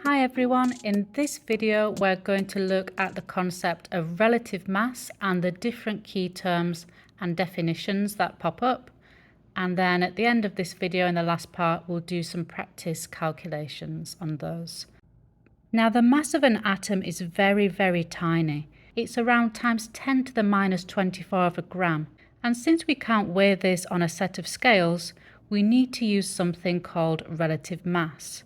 Hi everyone, in this video we're going to look at the concept of relative mass and the different key terms and definitions that pop up, and then at the end of this video in the last part we'll do some practice calculations on those. Now the mass of an atom is very tiny. It's around times 10 to the minus 24 of a gram, and since we can't weigh this on a set of scales, we need to use something called relative mass.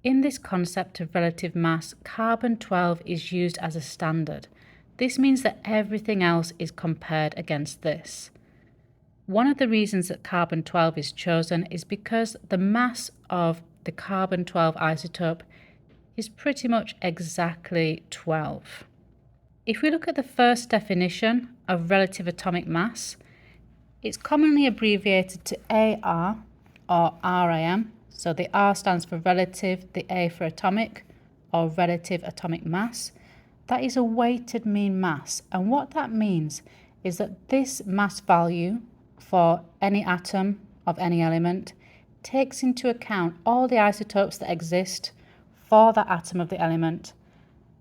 In this concept of relative mass, carbon-12 is used as a standard. This means that everything else is compared against this. One of the reasons that carbon-12 is chosen is because the mass of the carbon-12 isotope is pretty much exactly 12. If we look at the first definition of relative atomic mass, it's commonly abbreviated to AR or RAM. So the R stands for relative, the A for atomic or relative atomic mass. That is a weighted mean mass, and what that means is that this mass value for any atom of any element takes into account all the isotopes that exist for that atom of the element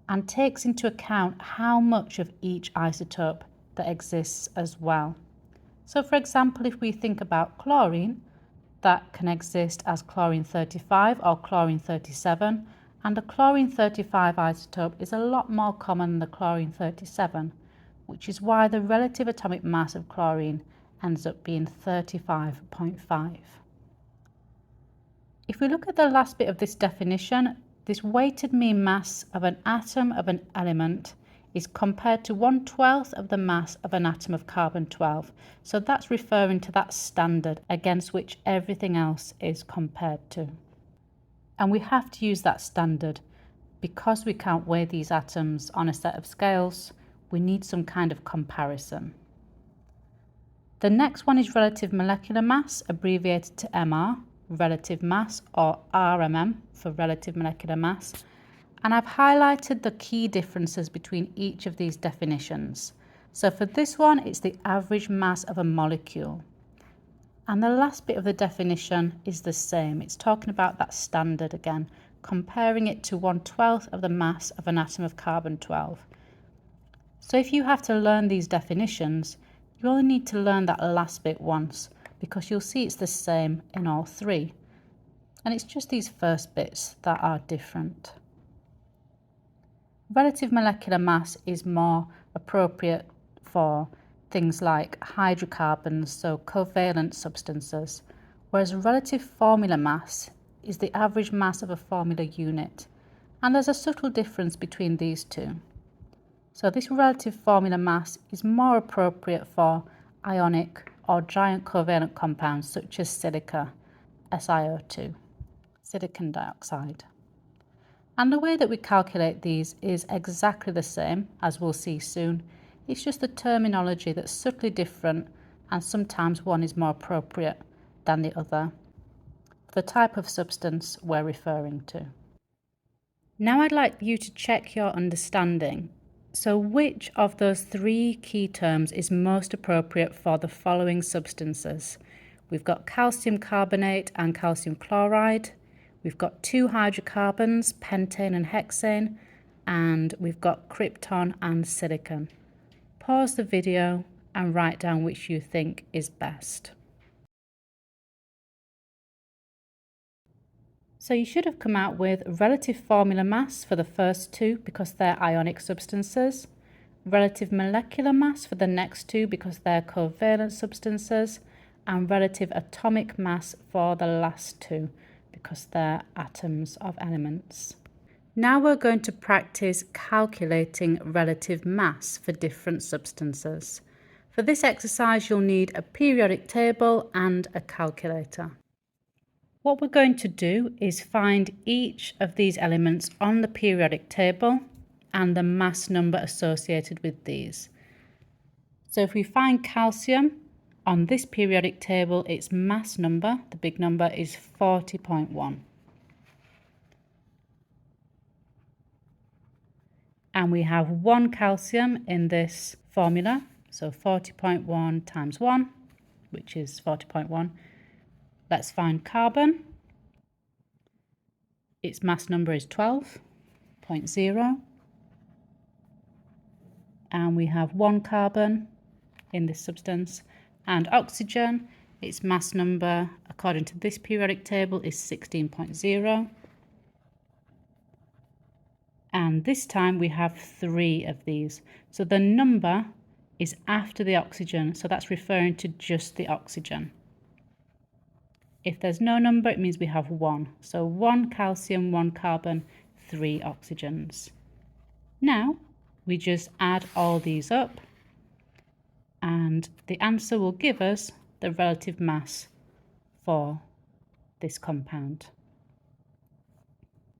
and takes into account how much of each isotope that exists as well. So for example, if we think about chlorine, that can exist as chlorine-35 or chlorine-37, and the chlorine-35 isotope is a lot more common than the chlorine-37, which is why the relative atomic mass of chlorine ends up being 35.5. If we look at the last bit of this definition, this weighted mean mass of an atom of an element is compared to 1/12 of the mass of an atom of carbon-12. So that's referring to that standard against which everything else is compared to. And we have to use that standard because we can't weigh these atoms on a set of scales. We need some kind of comparison. The next one is relative molecular mass, abbreviated to MR, relative mass, or RMM for relative molecular mass. And I've highlighted the key differences between each of these definitions. So for this one, it's the average mass of a molecule. And the last bit of the definition is the same. It's talking about that standard again, comparing it to 1/12 of the mass of an atom of carbon-12. So if you have to learn these definitions, you only need to learn that last bit once, because you'll see it's the same in all three. And it's just these first bits that are different. Relative molecular mass is more appropriate for things like hydrocarbons, so covalent substances, whereas relative formula mass is the average mass of a formula unit. And there's a subtle difference between these two. So this relative formula mass is more appropriate for ionic or giant covalent compounds such as silica, SiO2, silicon dioxide. And the way that we calculate these is exactly the same, as we'll see soon. It's just the terminology that's subtly different, and sometimes one is more appropriate than the other for the type of substance we're referring to. Now I'd like you to check your understanding. So which of those three key terms is most appropriate for the following substances? We've got calcium carbonate and calcium chloride. We've got two hydrocarbons, pentane and hexane, and we've got krypton and silicon. Pause the video and write down which you think is best. So you should have come out with relative formula mass for the first two because they're ionic substances, relative molecular mass for the next two because they're covalent substances, and relative atomic mass for the last two because they're atoms of elements. Now we're going to practice calculating relative mass for different substances. For this exercise, you'll need a periodic table and a calculator. What we're going to do is find each of these elements on the periodic table and the mass number associated with these. So if we find calcium, on this periodic table, its mass number, the big number, is 40.1. And we have 1 calcium in this formula, so 40.1 times 1, which is 40.1. Let's find carbon. its mass number is 12.0. And we have 1 carbon in this substance. And oxygen, its mass number, according to this periodic table, is 16.0. And this time we have 3 of these. So the number is after the oxygen, so that's referring to just the oxygen. If there's no number, it means we have 1. So 1 calcium, 1 carbon, 3 oxygens. Now we just add all these up, and the answer will give us the relative mass for this compound.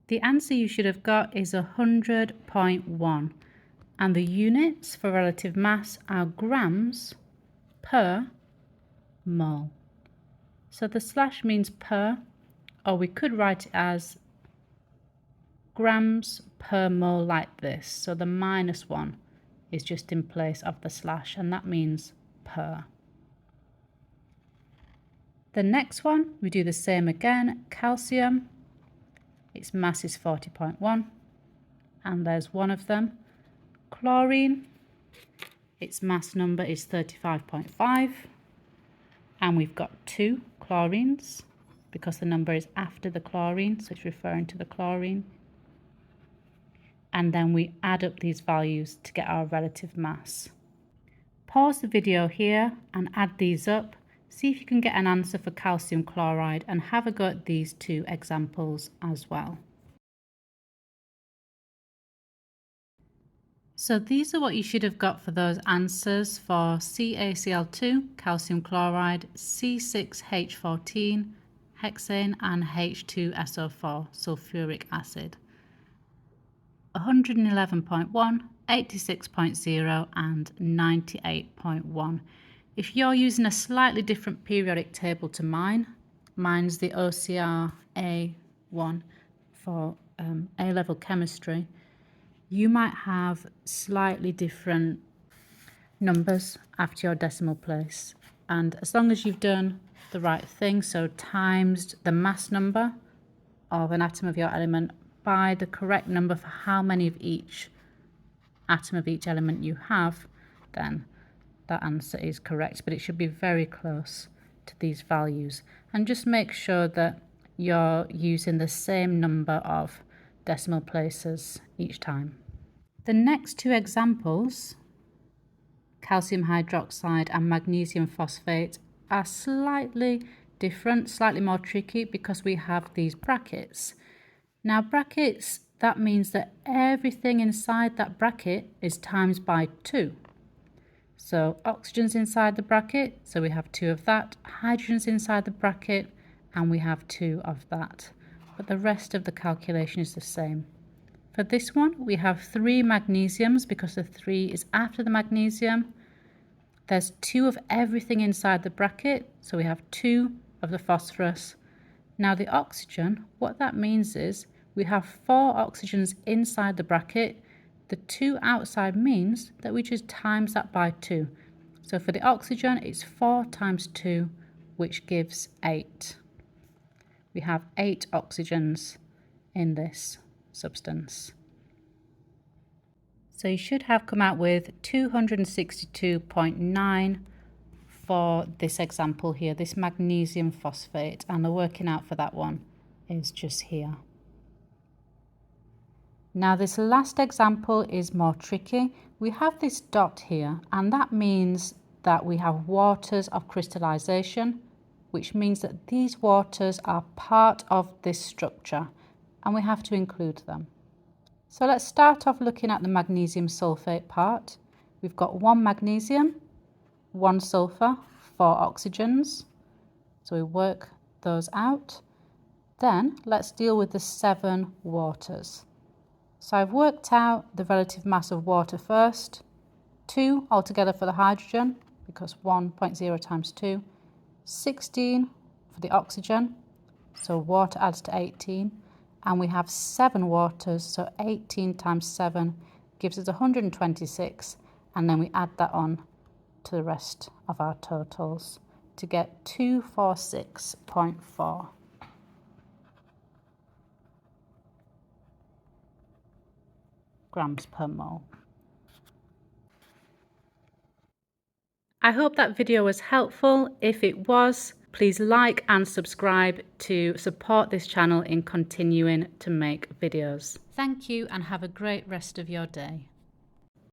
The answer you should have got is 100.1, and the units for relative mass are grams per mole. So the slash means per, or we could write it as grams per mole like this. So the -1 is just in place of the slash, and that means per. The next one, we do the same again. Calcium, its mass is 40.1, and there's 1 of them. Chlorine, its mass number is 35.5, and we've got 2 chlorines because the number is after the chlorine, so it's referring to the chlorine. And then we add up these values to get our relative mass. Pause the video here and add these up. See if you can get an answer for calcium chloride, and have a go at these 2 examples as well. So these are what you should have got for those answers for CaCl2, calcium chloride, C6H14, hexane, and H2SO4, sulfuric acid. 111.1, 86.0 and 98.1. If you're using a slightly different periodic table to mine's the OCR A1 for A-level chemistry, you might have slightly different numbers after your decimal place. And as long as you've done the right thing, so times the mass number of an atom of your element by the correct number for how many of each atom of each element you have, then that answer is correct. But it should be very close to these values. And just make sure that you're using the same number of decimal places each time. The next 2 examples, calcium hydroxide and magnesium phosphate, are slightly different, slightly more tricky because we have these brackets. Now brackets, that means that everything inside that bracket is times by 2. So oxygen's inside the bracket, so we have 2 of that. Hydrogen's inside the bracket, and we have 2 of that. But the rest of the calculation is the same. For this one, we have 3 magnesiums because the 3 is after the magnesium. There's 2 of everything inside the bracket, so we have 2 of the phosphorus. Now the oxygen, what that means is we have 4 oxygens inside the bracket. The 2 outside means that we just times that by 2. So for the oxygen, it's 4 times 2, which gives 8. We have 8 oxygens in this substance. So you should have come out with 262.9 for this example here, this magnesium phosphate, and the working out for that one is just here. Now this last example is more tricky. We have this dot here, and that means that we have waters of crystallization, which means that these waters are part of this structure, and we have to include them. So let's start off looking at the magnesium sulfate part. We've got 1 magnesium, 1 sulfur, 4 oxygens. So we work those out. Then let's deal with the 7 waters. So I've worked out the relative mass of water first. 2 altogether for the hydrogen, because 1.0 times 2. 16 for the oxygen, so water adds to 18. And we have 7 waters, so 18 times 7 gives us 126. And then we add that on to the rest of our totals to get 246.4. grams per mole. I hope that video was helpful. If it was, please like and subscribe to support this channel in continuing to make videos. Thank you and have a great rest of your day.